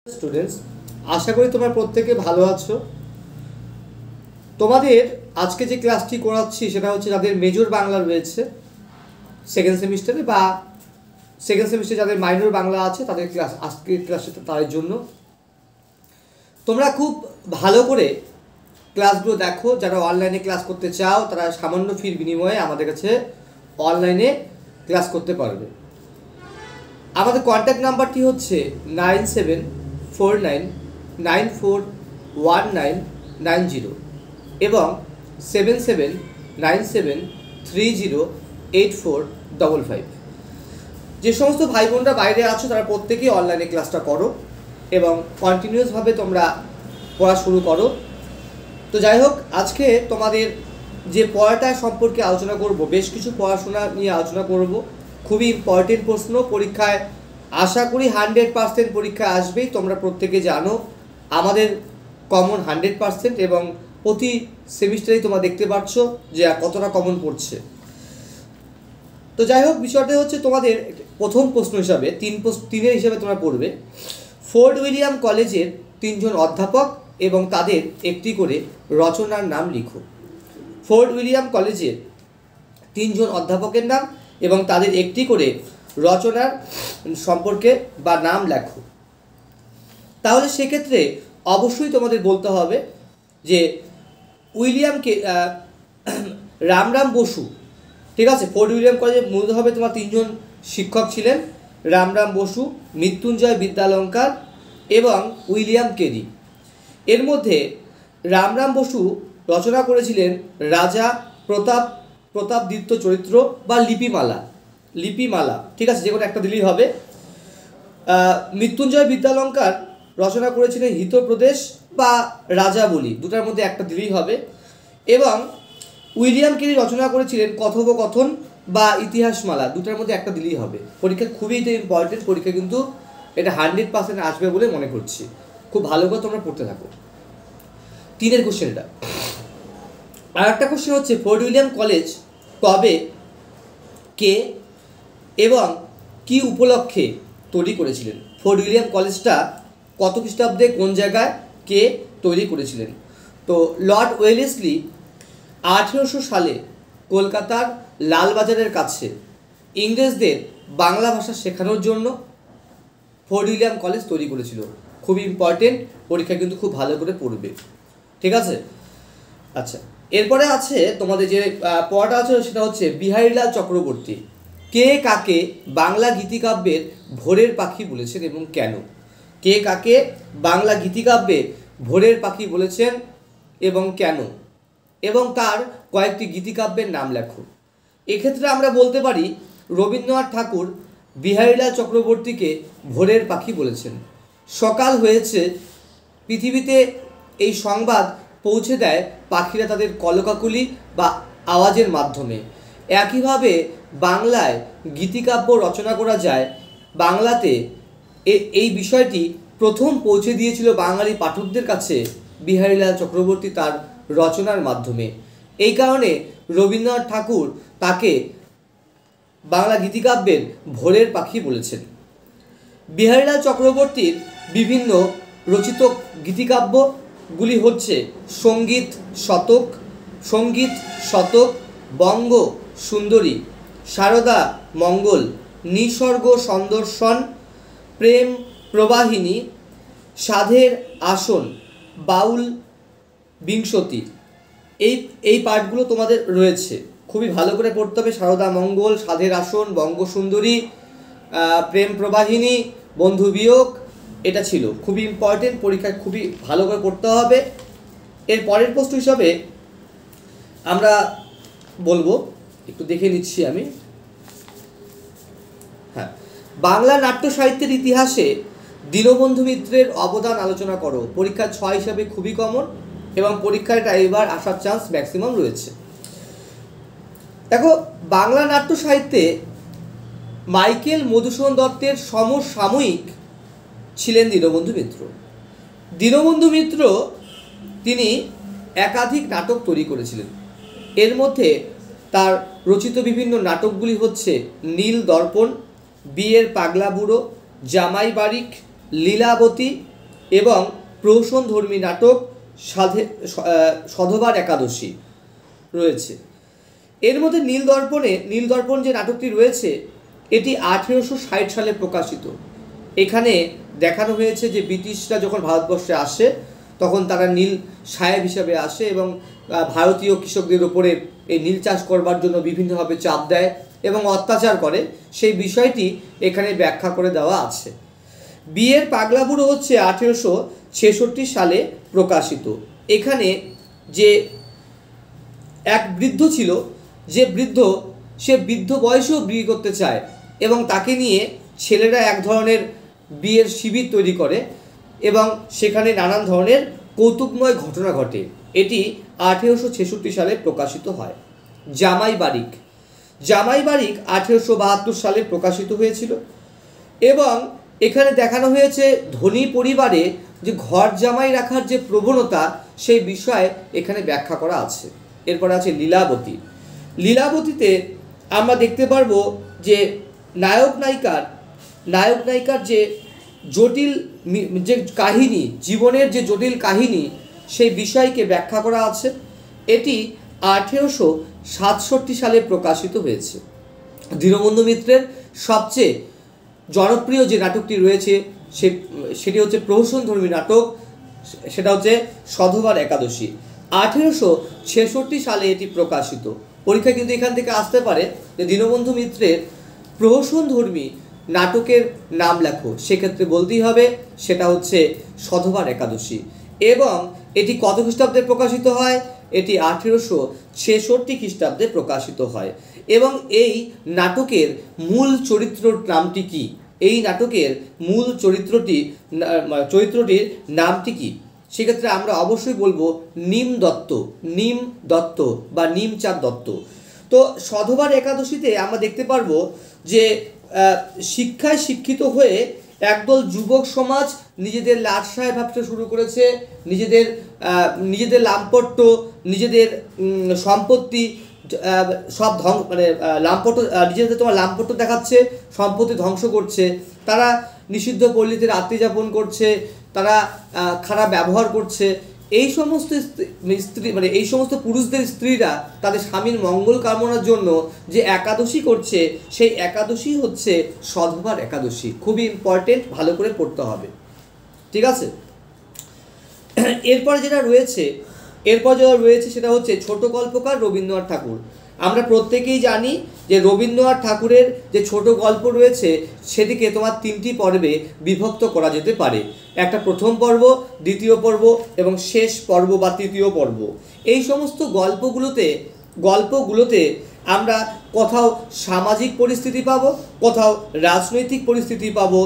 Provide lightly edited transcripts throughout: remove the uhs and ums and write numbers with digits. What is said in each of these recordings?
Students, আশা করি তোমরা প্রত্যেকে ভালো আছো। তোমাদের আজকে যে ক্লাসটি করাচ্ছি সেটা হচ্ছে যাদের মেজর বাংলা রয়েছে সেকেন্ড সেমিস্টারে, বা সেকেন্ড সেমিস্টারে যাদের মাইনর বাংলা আছে তাদের ক্লাস, আজকের ক্লাসটা তাদের জন্য। তোমরা খুব ভালো করে ক্লাসগুলো দেখো। যারা অনলাইনে ক্লাস করতে চাও তারা সামান্য ফির বিনিময়ে আমাদের কাছে অনলাইনে ক্লাস করতে পারবে। আমাদের কন্ট্যাক্ট নাম্বারটি হচ্ছে 9749941990 এবং 7797308455। যে সমস্ত ভাই বোনরা বাইরে আছো তারা প্রত্যেকেই অনলাইনে ক্লাসটা করো এবং কন্টিনিউয়াসভাবে তোমরা পড়া শুরু করো। তো যাই হোক, আজকে তোমাদের যে পড়াটা সম্পর্কে আলোচনা করব, বেশ কিছু পড়াশোনা নিয়ে আলোচনা করব। খুবই ইম্পর্টেন্ট প্রশ্ন, পরীক্ষায় আশা করি 100% পরীক্ষায় আসবেই। তোমরা প্রত্যেকে জানো আমাদের কমন 100% এবং প্রতি সেমিস্টারেই তোমরা দেখতে পাচ্ছ যে কতটা কমন পড়ছে। তো যাই হোক, বিষয়টা হচ্ছে তোমাদের প্রথম প্রশ্ন হিসাবে তিনের হিসাবে তোমরা পড়বে ফোর্ট উইলিয়াম কলেজের 3 জন অধ্যাপক এবং তাদের একটি করে রচনার নাম লিখো। ফোর্ট উইলিয়াম কলেজের 3 জন অধ্যাপকের নাম এবং তাদের একটি করে রচনার সম্পর্কে বা নাম লেখো। তাহলে সেক্ষেত্রে অবশ্যই তোমাদের বলতে হবে যে উইলিয়ামকে রামরাম বসু, ঠিক আছে। ফোর্ট উইলিয়াম কলেজে মূলত হবে তোমার 3 জন শিক্ষক ছিলেন, রামরাম বসু, মৃত্যুঞ্জয় বিদ্যালঙ্কার এবং উইলিয়াম কেরি। এর মধ্যে রামরাম বসু রচনা করেছিলেন রাজা প্রতাপদিত্য চরিত্র বা লিপিমালা, ঠিক আছে, যে কোনো একটা দিলেই হবে। মৃত্যুঞ্জয় বিদ্যালঙ্কার রচনা করেছিলেন হিতপ্রদেশ বা রাজাবলী, দুটার মধ্যে একটা দিলেই হবে। এবং উইলিয়াম কেরি রচনা করেছিলেন কথোপকথন বা ইতিহাসমালা, দুটার মধ্যে একটা দিলেই হবে। পরীক্ষা খুবই ইম্পর্টেন্ট, পরীক্ষা কিন্তু এটা 100% আসবে বলে মনে করছি। খুব ভালো করে তোমরা পড়তে থাকো। 3 কোশ্চেন এটা। আর একটা কোশ্চেন হচ্ছে ফোর্ট উইলিয়াম কলেজ কবে, কে এবং কি উপলক্ষে তৈরি করেছিলেন? ফোর্ট উইলিয়াম কলেজটা কত খ্রিস্টাব্দে কোন জায়গায় কে তৈরি করেছিলেন? তো লর্ড ওয়েলেসলি 1800 সালে কলকাতার লালবাজারের কাছে ইংরেজদের বাংলা ভাষা শেখানোর জন্য ফোর্ট উইলিয়াম কলেজ তৈরি করেছিল। খুবই ইম্পর্টেন্ট, পরীক্ষা কিন্তু খুব ভালো করে পড়বে, ঠিক আছে। আচ্ছা, এরপরে আছে তোমাদের যে পড়াটা আছে সেটা হচ্ছে বিহারীলাল চক্রবর্তী কে কাকে বাংলা গীতিকাব্যের ভোরের পাখি বলেছেন এবং কেন? কে কাকে বাংলা গীতিকাব্যে ভোরের পাখি বলেছেন এবং কেন, এবং তার কয়েকটি গীতিকাব্যের নাম লেখো। এক্ষেত্রে আমরা বলতে পারি রবীন্দ্রনাথ ঠাকুর বিহারীলাল চক্রবর্তীকে ভোরের পাখি বলেছেন। সকাল হয়েছে, পৃথিবীতে এই সংবাদ পৌঁছে দেয় পাখিরা তাদের কলকাকলি বা আওয়াজের মাধ্যমে। একইভাবে বাংলায় গীতিকাব্য রচনা করা যায়, বাংলাতে এই বিষয়টি প্রথম পৌঁছে দিয়েছিল বাঙালি পাঠকদের কাছে বিহারীলাল চক্রবর্তী তার রচনার মাধ্যমে। এই কারণে রবীন্দ্রনাথ ঠাকুর তাকে বাংলা গীতিকাব্যের ভোরের পাখি বলেছেন। বিহারীলাল চক্রবর্তীর বিভিন্ন রচিত গীতিকাব্যগুলি হচ্ছে সঙ্গীত শতক, বঙ্গ সুন্দরী, সারদা মঙ্গল, নিসর্গ সন্দর্শন, প্রেম প্রবাহিনী, সাধের আসন, বাউল বিংশতি। এই পাঠগুলো তোমাদের রয়েছে, খুবই ভালো করে পড়তে হবে। সারদা মঙ্গল, সাধের আসন, বঙ্গসুন্দরী, প্রেম প্রবাহিনী, বন্ধু বিয়োগ, এটা ছিল খুবই ইম্পর্টেন্ট, পরীক্ষায় খুবই ভালো করে পড়তে হবে। এর পরের প্রশ্ন হিসাবে আমরা বলবো, একটু দেখে নিচ্ছি আমি। হ্যাঁ, বাংলা নাট্য সাহিত্যের ইতিহাসে দীনবন্ধু মিত্রের অবদান আলোচনা করো। পরীক্ষা 6 হিসাবে খুবই কমন এবং পরীক্ষায় এটা এবার আসার চান্স ম্যাক্সিমাম রয়েছে। দেখো, বাংলা নাট্য সাহিত্যে মাইকেল মধুসূদন দত্তের সমসাময়িক ছিলেন দীনবন্ধু মিত্র। দীনবন্ধু মিত্র তিনি একাধিক নাটক তৈরি করেছিলেন। এর মধ্যে তার রচিত বিভিন্ন নাটকগুলি হচ্ছে নীল দর্পণ, বিয়ের পাগলা বুড়ো, জামাই বারিক, লীলাবতী এবং প্রহসনধর্মী নাটক সধবার একাদশী রয়েছে। এর মধ্যে নীলদর্পণ যে নাটকটি রয়েছে এটি 1860 সালে প্রকাশিত। এখানে দেখানো হয়েছে যে ব্রিটিশরা যখন ভারতবর্ষে আসে তখন তারা নীল সাহেব হিসাবে আসে এবং ভারতীয় কৃষকদের উপরে এই নীল চাষ করবার জন্য বিভিন্নভাবে চাপ দেয় এবং অত্যাচার করে, সেই বিষয়টি এখানে ব্যাখ্যা করে দেওয়া আছে। বিয়ের পাগলা বুড়ো হচ্ছে 1866 সালে প্রকাশিত। এখানে যে এক বৃদ্ধ ছিল, যে সে বৃদ্ধ বয়সেও বিয়ে করতে চায় এবং তাকে নিয়ে ছেলেরা এক ধরনের বিয়ের শিবির তৈরি করে এবং সেখানে নানান ধরনের কৌতুকময় ঘটনা ঘটে। এটি 1866 সালে প্রকাশিত হয়। জামাই বারিক 1872 সালে প্রকাশিত হয়েছিল এবং এখানে দেখানো হয়েছে ধনী পরিবারে যে ঘর জামাই রাখার যে প্রবণতা সেই বিষয়ে এখানে ব্যাখ্যা করা আছে। এরপর আছে লীলাবতীতে আমরা দেখতে পারবো যে নায়ক নায়িকার যে জটিল যে কাহিনী, জীবনের যে জটিল কাহিনী সেই বিষয়কে ব্যাখ্যা করা আছে। এটি 1867 সালে প্রকাশিত হয়েছে। দীনবন্ধু মিত্রের সবচেয়ে জনপ্রিয় যে নাটকটি রয়েছে সেটি হচ্ছে প্রহসনধর্মী নাটক, সেটা হচ্ছে সধবার একাদশী। 1866 সালে এটি প্রকাশিত। পরীক্ষা কিন্তু এখান থেকে আসতে পারে যে দীনবন্ধু মিত্রের প্রহসনধর্মী নাটকের নাম লেখো, সেক্ষেত্রে বলতেই হবে সেটা হচ্ছে সধবার একাদশী। এবং এটি কত খ্রিস্টাব্দে প্রকাশিত হয়? এটি 1866 খ্রিস্টাব্দে প্রকাশিত হয়। এবং এই নাটকের মূল চরিত্রর নামটি কি? এই নাটকের মূল চরিত্রটির নামটি কি? সেক্ষেত্রে আমরা অবশ্যই বলবো নীম দত্ত বা নীমচাঁদ দত্ত। তো সধবার একাদশীতে আমরা দেখতে পারবো যে শিক্ষায় শিক্ষিত হয়ে একদল যুবক সমাজ নিজেদের লাটসায় ভাবতে শুরু করেছে, নিজেদের লাম্পট্য, নিজেদের সম্পত্তি সব নিজেদের লাম্পট্য দেখাচ্ছে, সম্পত্তি ধ্বংস করছে, তারা নিষিদ্ধ পল্লীতে রাত্রি যাপন করছে, তারা খারাপ ব্যবহার করছে। এই সমস্ত এই সমস্ত পুরুষদের স্ত্রীরা তাদের স্বামীর মঙ্গল কামনার জন্য যে একাদশী করছে সেই একাদশী হচ্ছে সধবার একাদশী। খুবই ইম্পর্টেন্ট, ভালো করে পড়তে হবে, ঠিক আছে। এরপর যেটা রয়েছে সেটা হচ্ছে ছোট গল্পকার রবীন্দ্রনাথ ঠাকুর। আমরা প্রত্যেকেই জানি যে রবীন্দ্রনাথ ঠাকুরের যে ছোট গল্প রয়েছে সেটিকে তোমার 3টি পর্বে বিভক্ত করা যেতে পারে। একটা প্রথম পর্ব, দ্বিতীয় পর্ব এবং শেষ পর্ব বা তৃতীয় পর্ব। এই সমস্ত গল্পগুলোতে আমরা কোথাও সামাজিক পরিস্থিতি পাবো, কোথাও রাজনৈতিক পরিস্থিতি পাবো,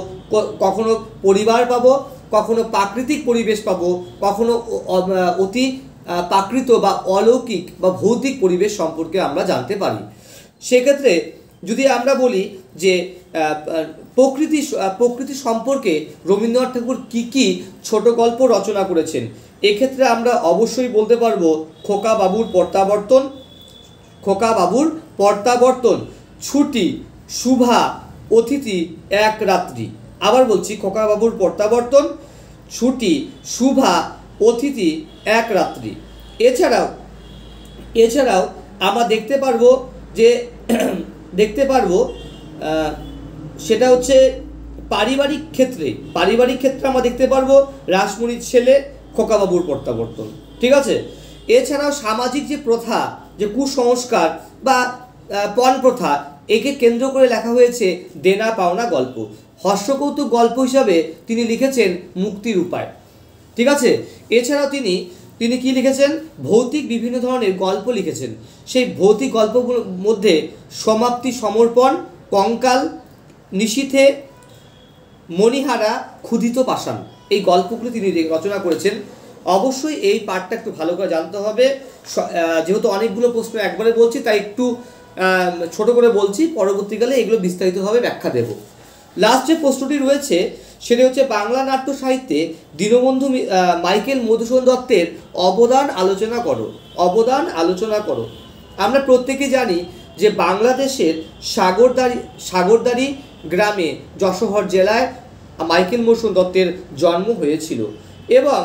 কখনো পরিবার পাবো, কখনো প্রাকৃতিক পরিবেশ পাবো, কখনো অতি প্রাকৃত বা অলৌকিক বা ভৌতিক পরিবেশ সম্পর্কে আমরা জানতে পারি। সেক্ষেত্রে যদি আমরা বলি যে প্রকৃতি সম্পর্কে রবীন্দ্রনাথ ঠাকুর কী ছোট গল্প রচনা করেছেন, এক্ষেত্রে আমরা অবশ্যই বলতে পারবো খোকা বাবুর প্রত্যাবর্তন, ছুটি, শুভা, অতিথি, এক রাত্রি। আবার বলছি, খোকা বাবুর প্রত্যাবর্তন, ছুটি, শুভা, অতিথি, এক রাত্রি। এছাড়াও আমরা দেখতে পারবো সেটা হচ্ছে পারিবারিক ক্ষেত্রে আমরা দেখতে পারবো রাসমণির ছেলে, খোকাবাবুর প্রত্যাবর্তন, ঠিক আছে। এছাড়াও সামাজিক যে প্রথা, যে কুসংস্কার বা পণ প্রথা, একে কেন্দ্র করে লেখা হয়েছে দেনা পাওনা গল্প। হাস্যকৌতুক গল্প হিসাবে তিনি লিখেছেন মুক্তির উপায়, ঠিক আছে। এছাড়াও তিনি কি লিখেছেন? ভৌতিক বিভিন্ন ধরনের গল্প লিখেছেন। সেই ভৌতিক গল্পগুলোর মধ্যে সমাপ্তি, সমর্পণ, কঙ্কাল, নিশীথে, মণিহারা, ক্ষুধিত পাষাণ, এই গল্পগুলো তিনি রচনা করেছেন। অবশ্যই এই পার্টটা একটু ভালো করে জানতে হবে। যেহেতু অনেকগুলো প্রশ্ন একবারে বলছি তাই একটু ছোট করে বলছি, পরবর্তীকালে এগুলো বিস্তারিতভাবে ব্যাখ্যা দেব। লাস্ট যে প্রশ্নটি রয়েছে সেটা হচ্ছে বাংলা নাট্য সাহিত্যে দীনবন্ধু মাইকেল মধুসূদন দত্তের অবদান আলোচনা করো। আমরা প্রত্যেকে জানি যে বাংলাদেশের সাগরদাড়ি গ্রামে, যশোহর জেলায় মাইকেল মধুসূদন দত্তের জন্ম হয়েছিল এবং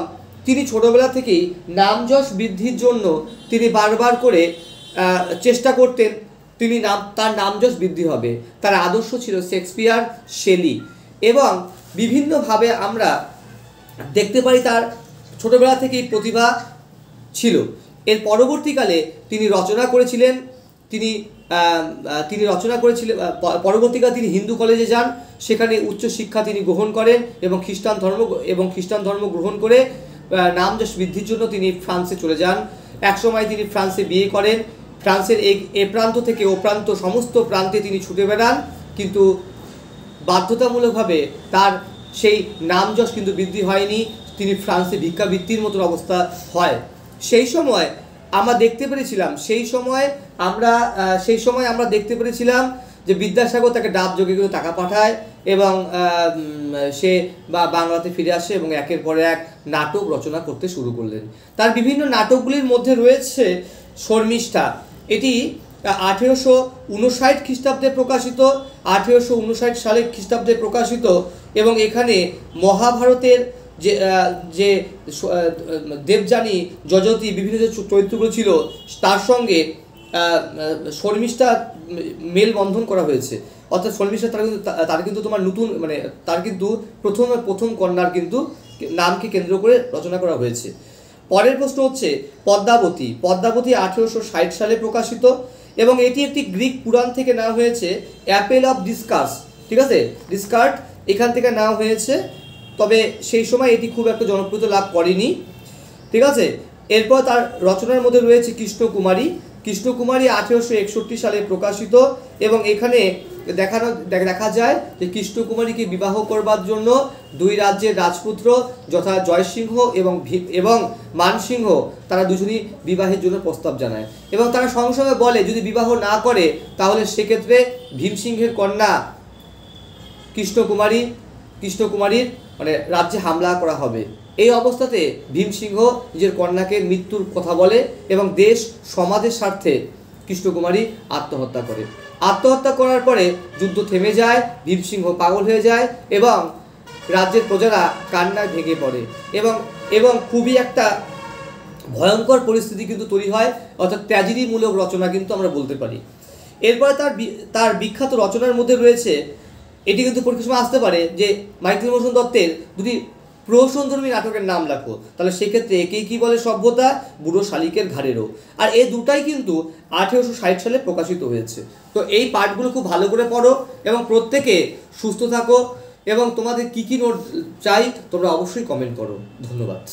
তিনি ছোটবেলা থেকেই নাম যশ বৃদ্ধির জন্য তিনি বারবার করে চেষ্টা করতেন তার নাম যশ বৃদ্ধি হবে। তার আদর্শ ছিল শেক্সপিয়ার, শেলি এবং বিভিন্নভাবে আমরা দেখতে পারি তার ছোটবেলা থেকেই প্রতিভা ছিল। এর পরবর্তীকালে তিনি রচনা করেছিলেন পরবর্তীকালে তিনি হিন্দু কলেজে যান, সেখানে উচ্চশিক্ষা তিনি গ্রহণ করেন এবং খ্রিস্টান ধর্ম গ্রহণ করে নাম যশ বৃদ্ধির জন্য তিনি ফ্রান্সে চলে যান। একসময় তিনি ফ্রান্সে বিয়ে করেন। ফ্রান্সের এ প্রান্ত থেকে ও প্রান্ত সমস্ত প্রান্তে তিনি ছুটে বেড়ান, কিন্তু বাধ্যতামূলকভাবে তার সেই নাম যশ কিন্তু বৃদ্ধি হয়নি। তিনি ফ্রান্সে ভিক্ষাবৃত্তির মতন অবস্থা হয়। সেই সময় আমরা দেখতে পেরেছিলাম যে বিদ্যাসাগর তাকে ডাব যোগে কিন্তু টাকা পাঠায় এবং সে বাংলাতে ফিরে আসে এবং একের পর এক নাটক রচনা করতে শুরু করলেন। তার বিভিন্ন নাটকগুলির মধ্যে রয়েছে শর্মিষ্ঠা। এটি 1859 খ্রিস্টাব্দে প্রকাশিত, 1859 সালে খ্রিস্টাব্দে প্রকাশিত এবং এখানে মহাভারতের যে দেবযানী, যজতি বিভিন্ন যে চরিত্রগুলো ছিল তার সঙ্গে শর্মিষ্ঠা মেলবন্ধন করা হয়েছে। অর্থাৎ শর্মিষ্ঠা তার কিন্তু তোমার নতুন তার কিন্তু প্রথম কন্যার কিন্তু নামকে কেন্দ্র করে রচনা করা হয়েছে। পরের প্রশ্ন হচ্ছে পদ্মাবতী। 1860 সালে প্রকাশিত এবং এটি একটি গ্রিক পুরাণ থেকে নেওয়া হয়েছে। অ্যাপেল অফ ডিসকাস, ঠিক আছে, ডিসকার্ট এখান থেকে নেওয়া হয়েছে, তবে সেই সময় এটি খুব একটা জনপ্রিয়তা লাভ করেনি, ঠিক আছে। এরপর তার রচনার মধ্যে রয়েছে কৃষ্ণকুমারী। 1861 সালে প্রকাশিত এবং এখানে দেখা যায় যে কৃষ্ণকুমারীকে বিবাহ করবার জন্য দুই রাজ্যের রাজপুত্র যথা জয়সিংহ এবং মানসিংহ তারা দুজনই বিবাহের জন্য প্রস্তাব জানায় এবং তারা সঙ্গে সঙ্গে বলে যদি বিবাহ না করে তাহলে সেক্ষেত্রে ভীমসিংহের কন্যা কৃষ্ণকুমারীর রাজ্যে হামলা করা হবে। এই অবস্থাতে ভীমসিংহ নিজের কন্যাকে মৃত্যুর কথা বলে এবং দেশ সমাজের স্বার্থে কৃষ্ণকুমারী আত্মহত্যা করে। আত্মহত্যা করার পরে যুদ্ধ থেমে যায়, ভীমসিংহ পাগল হয়ে যায় এবং রাজ্যের প্রজারা কান্নায় ভেঙে পড়ে এবং খুবই একটা ভয়ঙ্কর পরিস্থিতি কিন্তু তৈরি হয়, অর্থাৎ ট্র্যাজেডিমূলক রচনা কিন্তু আমরা বলতে পারি। এরপরে তার বিখ্যাত রচনার মধ্যে রয়েছে, এটি কিন্তু পরীক্ষার সময় আসতে পারে যে মাইকেল মধুসূদন দত্তের যদি প্রহসনধর্মী নাটকের নাম রাখো তাহলে সেক্ষেত্রে একেই কি বলে সভ্যতা, বুড়ো শালিকের ঘাড়েরও, আর এই দুটাই কিন্তু 1860 সালে প্রকাশিত হয়েছে। তো এই পাঠগুলো খুব ভালো করে পড়ো এবং প্রত্যেকে সুস্থ থাকো এবং তোমাদের কী কী নোট চাই তোমরা অবশ্যই কমেন্ট করো। ধন্যবাদ।